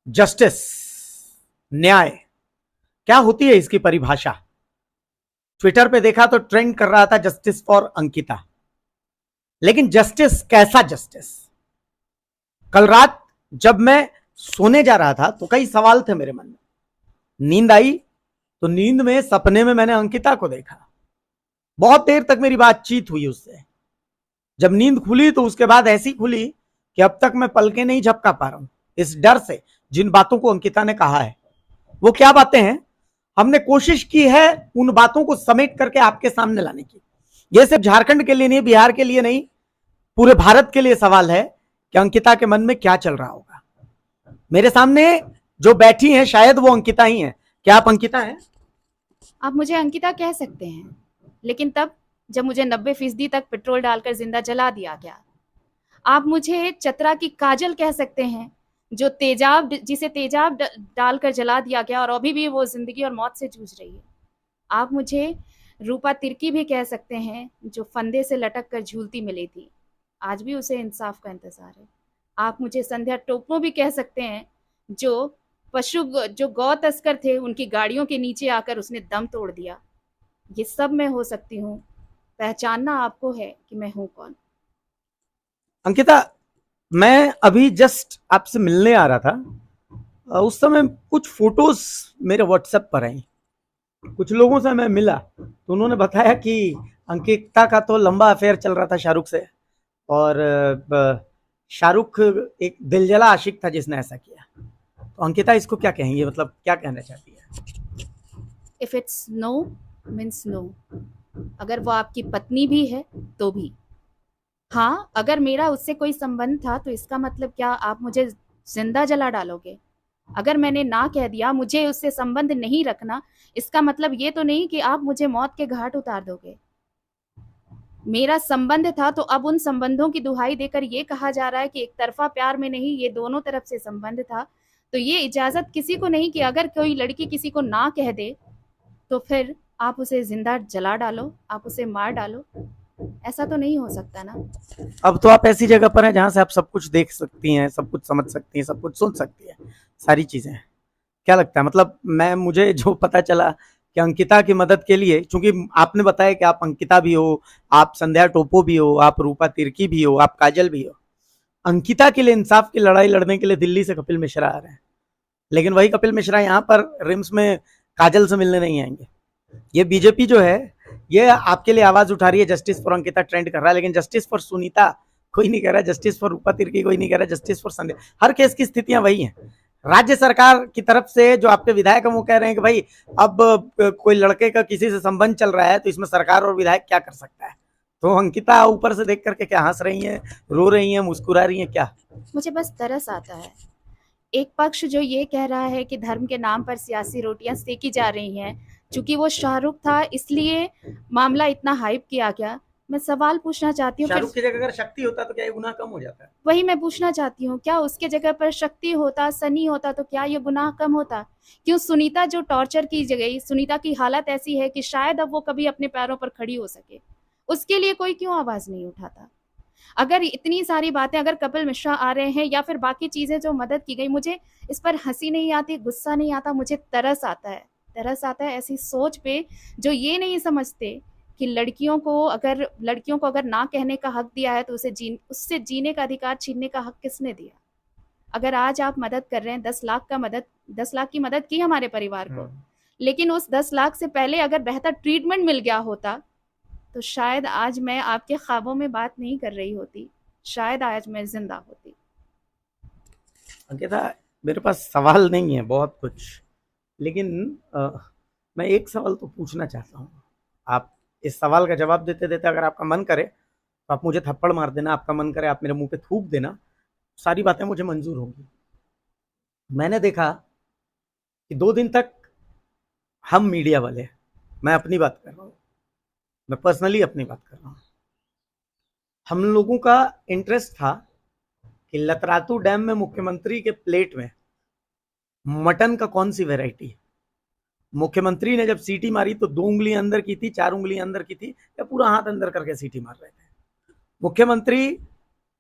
Justice, न्याय, क्या होती है इसकी परिभाषा? ट्विटर पे देखा तो ट्रेंड कर रहा था जस्टिस फॉर अंकिता, लेकिन जस्टिस कैसा जस्टिस? कल रात जब मैं सोने जा रहा था तो कई सवाल थे मेरे मन में। नींद आई तो नींद में सपने में मैंने अंकिता को देखा। बहुत देर तक मेरी बातचीत हुई उससे। जब नींद खुली तो उसके बाद ऐसी खुली कि अब तक मैं पलके नहीं झपका पा रहा हूं, इस डर से जिन बातों को अंकिता ने कहा है। वो क्या बातें हैं, हमने कोशिश की है उन बातों को समेट करके आपके सामने लाने की। यह सिर्फ झारखंड के लिए नहीं, बिहार के लिए नहीं, पूरे भारत के लिए सवाल है कि अंकिता के मन में क्या चल रहा होगा। मेरे सामने जो बैठी हैं शायद वो अंकिता ही हैं। क्या आप अंकिता हैं? आप मुझे अंकिता कह सकते हैं, लेकिन तब जब मुझे 90% तक पेट्रोल डालकर जिंदा जला दिया गया। आप मुझे चतरा की काजल कह सकते हैं, जो जिसे तेजाब डालकर जला दिया गया और अभी भी वो जिंदगी और मौत से जूझ रही है। आप मुझे रूपा तिर्की भी कह सकते हैं, जो फंदे से लटक कर झूलती मिली थी, आज भी उसे इंसाफ का इंतजार है। आप मुझे संध्या टोपनो भी कह सकते हैं, जो गौ तस्कर थे, उनकी गाड़ियों के नीचे आकर उसने दम तोड़ दिया। ये सब मैं हो सकती हूँ, पहचानना आपको है कि मैं हूँ कौन। अंकिता, मैं अभी जस्ट आपसे मिलने आ रहा था। उस समय कुछ फोटोज मेरे व्हाट्सएप पर आई। कुछ लोगों से मैं मिला तो उन्होंने बताया कि अंकिता का तो लंबा अफेयर चल रहा था शाहरुख से, और शाहरुख एक दिलजला आशिक था जिसने ऐसा किया। तो अंकिता इसको क्या कहेंगे, मतलब क्या कहना चाहती है? If it's no means no. अगर वो आपकी पत्नी भी है तो भी। हाँ, अगर मेरा उससे कोई संबंध था तो इसका मतलब क्या आप मुझे जिंदा जला डालोगे? अगर मैंने ना कह दिया मुझे उससे संबंध नहीं रखना, इसका मतलब ये तो नहीं कि आप मुझे मौत के घाट उतार दोगे। मेरा संबंध था तो अब उन संबंधों की दुहाई देकर ये कहा जा रहा है कि एक तरफा प्यार में नहीं, ये दोनों तरफ से संबंध था। तो ये इजाजत किसी को नहीं कि अगर कोई लड़की किसी को ना कह दे तो फिर आप उसे जिंदा जला डालो, आप उसे मार डालो। ऐसा तो नहीं हो सकता ना। अब तो आप ऐसी जगह पर हैं जहां से आप सब कुछ देख सकती हैं, सब कुछ समझ सकती हैं, सब कुछ सुन सकती हैं, सारी चीजें। क्या लगता है, मतलब मैं मुझे जो पता चला कि अंकिता की मदद के लिए, चूंकि आपने बताया कि आप अंकिता भी हो, आप संध्या टोपो भी हो, आप रूपा तिर्की भी हो, आप काजल भी हो, अंकिता के लिए इंसाफ की लड़ाई लड़ने के लिए दिल्ली से कपिल मिश्रा आ रहे हैं। लेकिन वही कपिल मिश्रा यहाँ पर रिम्स में काजल से मिलने नहीं आएंगे। ये बीजेपी जो है ये आपके लिए आवाज उठा रही है, जस्टिस फॉर अंकिता ट्रेंड कर रहा है, लेकिन जस्टिस फॉर सुनीता कोई नहीं कह रहा, जस्टिस फॉर रूपा तिर्की कोई नहीं कह रहा, justice for Sandhya. Her case की स्थितियां वही हैं। राज्य सरकार की तरफ से जो आपके विधायक हैं वो कह रहे हैं कि भाई अब कोई लड़के का किसी से संबंध चल रहा है तो इसमें सरकार और विधायक क्या कर सकता है। तो अंकिता ऊपर से देख करके क्या हंस रही हैं, रो रही हैं, मुस्कुरा रही हैं, क्या? मुझे बस तरस आता है। एक पक्ष जो ये कह रहा है कि धर्म के नाम पर सियासी रोटियां सेकी जा रही हैं, चूंकि वो शाहरुख था इसलिए मामला इतना हाइप किया गया। मैं सवाल पूछना चाहती हूँ फिर। शाहरुख की जगह अगर शक्ति होता तो क्या ये गुनाह कम हो जाता है? वही मैं पूछना चाहती हूँ, क्या उसके जगह पर शक्ति होता, सनी होता, तो क्या ये गुनाह कम होता? क्यों सुनीता जो टॉर्चर की गई, सुनीता की हालत ऐसी है कि शायद अब वो कभी अपने पैरों पर खड़ी हो सके, उसके लिए कोई क्यों आवाज नहीं उठाता? अगर इतनी सारी बातें, अगर कपिल मिश्रा आ रहे हैं या फिर बाकी चीजें जो मदद की गई, मुझे इस पर हंसी नहीं आती, गुस्सा नहीं आता, मुझे तरस आता है। तरस आता है ऐसी सोच पे जो ये नहीं समझते कि लड़कियों को अगर ना कहने का हक दिया है तो उससे जीने का अधिकार छीनने का हक किसने दिया? अगर आज आप मदद कर रहे हैं, 10 लाख की मदद की हमारे परिवार को, लेकिन उस 10 लाख से पहले अगर बेहतर ट्रीटमेंट मिल गया होता तो शायद आज मैं आपके ख्वाबों में बात नहीं कर रही होती, शायद आज मैं जिंदा होती। अंकिता, मेरे पास सवाल नहीं है बहुत कुछ, लेकिन मैं एक सवाल तो पूछना चाहता हूँ। आप इस सवाल का जवाब देते देते अगर आपका मन करे तो आप मुझे थप्पड़ मार देना, आपका मन करे आप मेरे मुंह पे थूक देना, सारी बातें मुझे मंजूर होंगी। मैंने देखा कि 2 दिन तक हम मीडिया वाले, मैं अपनी बात कर रहा हूँ, मैं पर्सनली अपनी बात कर रहा हूँ, हम लोगों का इंटरेस्ट था कि लतरातू डैम में मुख्यमंत्री के प्लेट में मटन का कौन सी वैरायटी है। मुख्यमंत्री ने जब सीटी मारी तो 2 उंगलियां अंदर की थी, 4 उंगलियां अंदर की थी, या पूरा हाथ अंदर करके सीटी मार रहे थे। मुख्यमंत्री,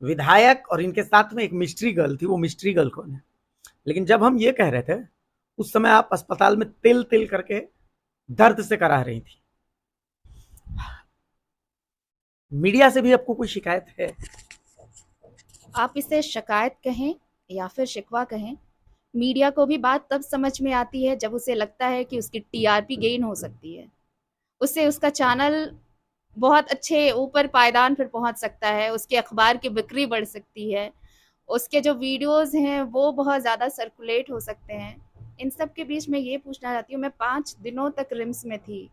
विधायक और इनके साथ में एक मिस्ट्री गर्ल थी। वो मिस्ट्री गर्ल कौन है? लेकिन जब हम ये कह रहे थे उस समय आप अस्पताल में तिल तिल करके दर्द से करा रही थी। मीडिया से भी आपको कोई शिकायत है? आप इसे शिकायत कहें या फिर शिकवा कहें, मीडिया को भी बात तब समझ में आती है जब उसे लगता है कि उसकी टीआरपी गेन हो सकती है, उससे उसका चैनल बहुत अच्छे ऊपर पायदान पर पहुंच सकता है, उसके अखबार की बिक्री बढ़ सकती है, उसके जो वीडियोस हैं वो बहुत ज़्यादा सर्कुलेट हो सकते हैं। इन सब के बीच में ये पूछना चाहती हूँ, मैं 5 दिनों तक रिम्स में थी।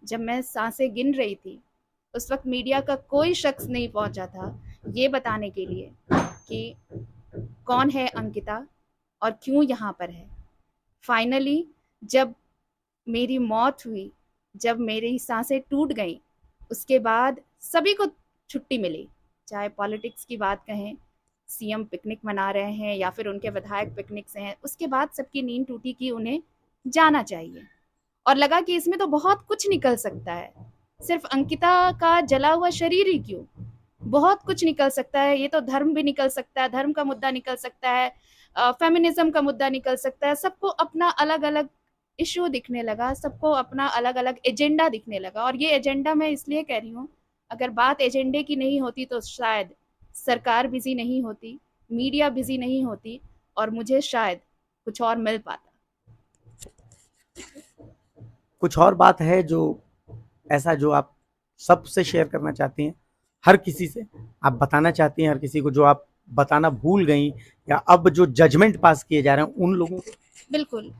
जब मैं सांसें गिन रही थी उस वक्त मीडिया का कोई शख्स नहीं पहुंचा था ये बताने के लिए कि कौन है अंकिता और क्यों यहाँ पर है। फाइनली जब मेरी मौत हुई, जब मेरी सांसें टूट गईं, उसके बाद सभी को छुट्टी मिली, चाहे पॉलिटिक्स की बात कहें, सीएम पिकनिक मना रहे हैं या फिर उनके विधायक पिकनिक से हैं, उसके बाद सबकी नींद टूटी कि उन्हें जाना चाहिए और लगा कि इसमें तो बहुत कुछ निकल सकता है, सिर्फ अंकिता का जला हुआ शरीर ही क्यों, बहुत कुछ निकल सकता है। ये तो धर्म भी निकल सकता है, धर्म का मुद्दा निकल सकता है, फेमिनिज्म का मुद्दा निकल सकता है। सबको अपना अलग अलग इश्यू दिखने लगा, सबको अपना अलग अलग एजेंडा दिखने लगा। और ये एजेंडा मैं इसलिए कह रही हूँ, अगर बात एजेंडे की नहीं होती तो शायद सरकार बिजी नहीं होती, मीडिया बिजी नहीं होती और मुझे शायद कुछ और मिल पाता। कुछ और बात है जो ऐसा जो आप सबसे शेयर करना चाहती हैं, हर किसी से आप बताना चाहती हैं, हर किसी को जो आप बताना भूल गई या अब जो जजमेंट पास किए जा रहे हैं उन लोगों को? बिल्कुल,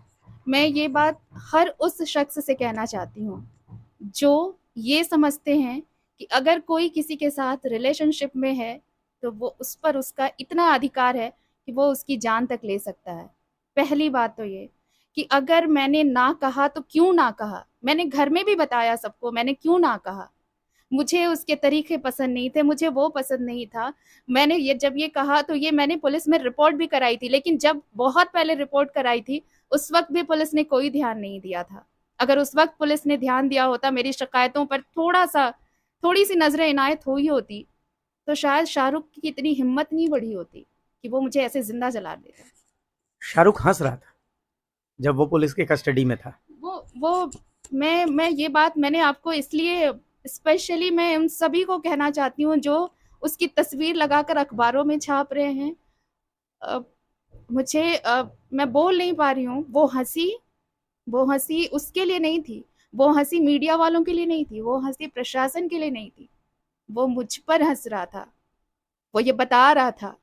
मैं ये बात हर उस शख्स से कहना चाहती हूँ जो ये समझते हैं कि अगर कोई किसी के साथ रिलेशनशिप में है तो वो उस पर उसका इतना अधिकार है कि वो उसकी जान तक ले सकता है। पहली बात तो ये कि अगर मैंने ना कहा तो क्यों ना कहा, मैंने घर में भी बताया सबको मैंने क्यों ना कहा। मुझे उसके तरीके पसंद नहीं थे, मुझे वो पसंद नहीं था। मैंने ये जब ये कहा तो ये मैंने पुलिस में रिपोर्ट भी कराई थी, लेकिन जब बहुत पहले रिपोर्ट कराई थी उस वक्त भी पुलिस ने कोई ध्यान नहीं दिया था। अगर उस वक्त पुलिस ने ध्यान दिया होता, मेरी शिकायतों पर थोड़ी सी नजर इनायत हुई होती तो शायद शाहरुख की इतनी हिम्मत नहीं बढ़ी होती कि वो मुझे ऐसे जिंदा जला देता। शाहरुख हंस रहा था जब वो पुलिस के कस्टडी में था। वो मैं ये बात मैंने आपको इसलिए स्पेशली मैं उन सभी को कहना चाहती हूँ जो उसकी तस्वीर लगाकर अखबारों में छाप रहे हैं। मैं बोल नहीं पा रही हूँ। वो हंसी उसके लिए नहीं थी, वो हंसी मीडिया वालों के लिए नहीं थी, वो हंसी प्रशासन के लिए नहीं थी, वो मुझ पर हंस रहा था। वो ये बता रहा था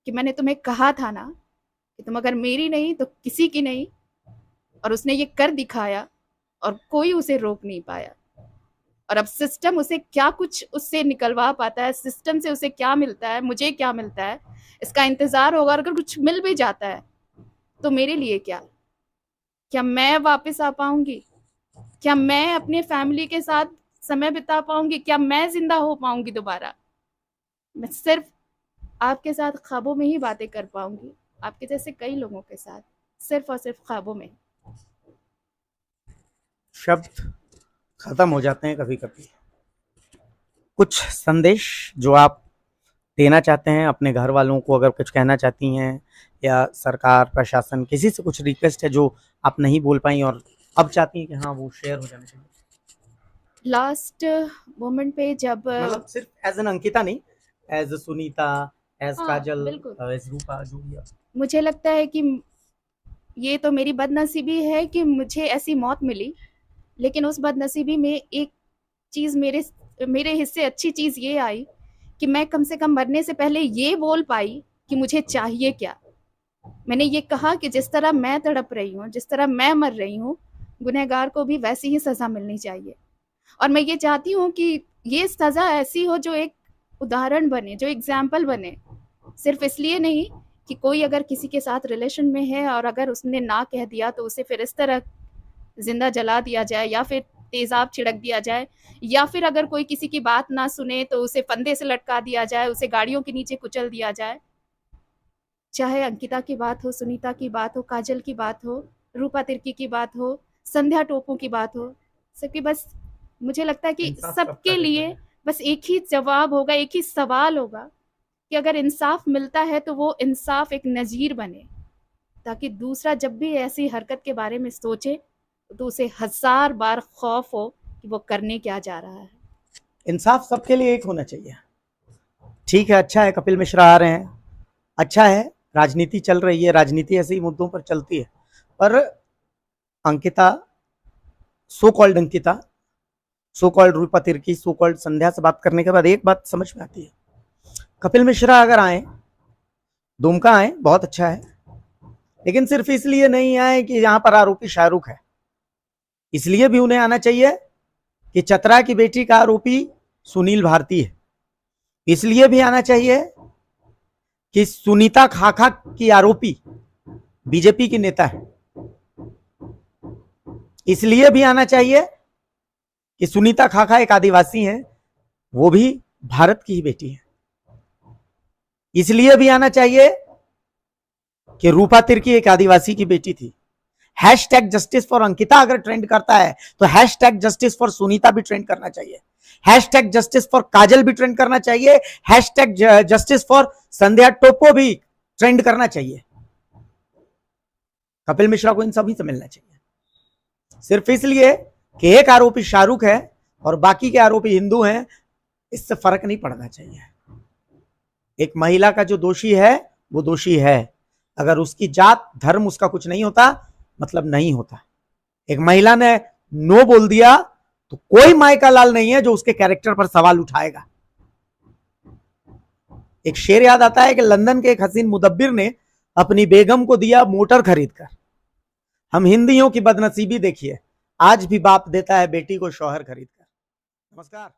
कि मैंने तुम्हें कहा था ना कि तुम अगर मेरी नहीं तो किसी की नहीं, और उसने ये कर दिखाया और कोई उसे रोक नहीं पाया। और अब सिस्टम उसे क्या कुछ उससे निकलवा पाता है, सिस्टम से उसे क्या मिलता है, मुझे क्या मिलता है, इसका इंतजार होगा। अगर कुछ मिल भी जाता है तो मेरे लिए क्या मैं वापस आ पाऊंगी? क्या मैं अपने फैमिली के साथ समय बिता पाऊंगी? क्या मैं जिंदा हो पाऊंगी दोबारा? मैं सिर्फ आपके साथ ख्वाबों में ही बातें कर पाऊंगी, आपके जैसे कई लोगों के साथ, सिर्फ और सिर्फ ख्वाबों में। शब्द खत्म हो जाते हैं कभी कभी। कुछ संदेश जो आप देना चाहते हैं अपने घर वालों को, अगर कुछ कहना चाहती हैं, या सरकार प्रशासन किसी से कुछ रिक्वेस्ट है जो आप नहीं बोल पाई और अब चाहती हैं कि हाँ वो शेयर हो जाना चाहिए? लास्ट मोमेंट पे जब मतलब सिर्फ एज एन अंकिता नहीं, एज सुनीता, एज हाँ काजल, बिल्कुल, एज रूपा, जो भी है। मुझे लगता है कि ये तो मेरी बदनसीबी है कि मुझे ऐसी मौत मिली, लेकिन उस बदनसीबी में एक चीज़ मेरे मेरे हिस्से अच्छी चीज़ ये आई कि मैं कम से कम मरने से पहले ये बोल पाई कि मुझे चाहिए क्या। मैंने ये कहा कि जिस तरह मैं तड़प रही हूँ, जिस तरह मैं मर रही हूँ, गुनहगार को भी वैसी ही सज़ा मिलनी चाहिए। और मैं ये चाहती हूँ कि ये सज़ा ऐसी हो जो एक उदाहरण बने, जो एग्जाम्पल बने। सिर्फ इसलिए नहीं कि कोई अगर किसी के साथ रिलेशन में है और अगर उसने ना कह दिया तो उसे फिर इस तरह जिंदा जला दिया जाए या फिर तेजाब छिड़क दिया जाए, या फिर अगर कोई किसी की बात ना सुने तो उसे फंदे से लटका दिया जाए, उसे गाड़ियों के नीचे कुचल दिया जाए। चाहे अंकिता की बात हो, सुनीता की बात हो, काजल की बात हो, रूपा तिर्की की बात हो, संध्या टोपू की बात हो, सबकी बस मुझे लगता है कि सबके लिए बस एक ही जवाब होगा, एक ही सवाल होगा कि अगर इंसाफ मिलता है तो वो इंसाफ एक नजीर बने, ताकि दूसरा जब भी ऐसी हरकत के बारे में सोचे तो उसे 1000 बार खौफ हो कि वो करने क्या जा रहा है। इंसाफ सबके लिए एक होना चाहिए। ठीक है, अच्छा है कपिल मिश्रा आ रहे हैं, अच्छा है, राजनीति चल रही है, राजनीति ऐसे ही मुद्दों पर चलती है, पर Ankita, so called Ankita, so called Rupa Tirkey, so called Sandhya से बात करने के बाद एक बात समझ में आती है, कपिल मिश्रा अगर आए, दुमका आए, बहुत अच्छा है, लेकिन सिर्फ इसलिए नहीं आए कि यहां पर आरोपी शाहरुख है, इसलिए भी उन्हें आना चाहिए कि चतरा की बेटी का आरोपी सुनील भारती है, इसलिए भी आना चाहिए कि सुनीता खाखा की आरोपी बीजेपी की नेता है, इसलिए भी आना चाहिए कि सुनीता खाखा एक आदिवासी है, वो भी भारत की ही बेटी है, इसलिए भी आना चाहिए कि रूपा तिर्की एक आदिवासी की बेटी थी। हैशटैग जस्टिस फॉर अंकिता अगर ट्रेंड करता है तो हैशटैग जस्टिस फॉर सुनीता भी ट्रेंड करना चाहिए, हैशटैग जस्टिस फॉर काजल भी ट्रेंड करना चाहिए, हैशटैग जस्टिस फॉर संध्या टोप्पो भी ट्रेंड करना चाहिए। कपिल मिश्रा को इन सभी से मिलना चाहिए, सिर्फ इसलिए कि एक आरोपी शाहरुख है और बाकी के आरोपी हिंदू हैं, इससे फर्क नहीं पड़ना चाहिए। एक महिला का जो दोषी है वो दोषी है, अगर उसकी जात धर्म उसका कुछ नहीं होता, मतलब नहीं होता। एक महिला ने नो बोल दिया तो कोई माई का लाल नहीं है जो उसके कैरेक्टर पर सवाल उठाएगा। एक शेर याद आता है कि लंदन के एक हसीन मुदब्बिर ने अपनी बेगम को दिया मोटर खरीदकर। हम हिंदियों की बदनसीबी देखिए, आज भी बाप देता है बेटी को शौहर खरीदकर। नमस्कार।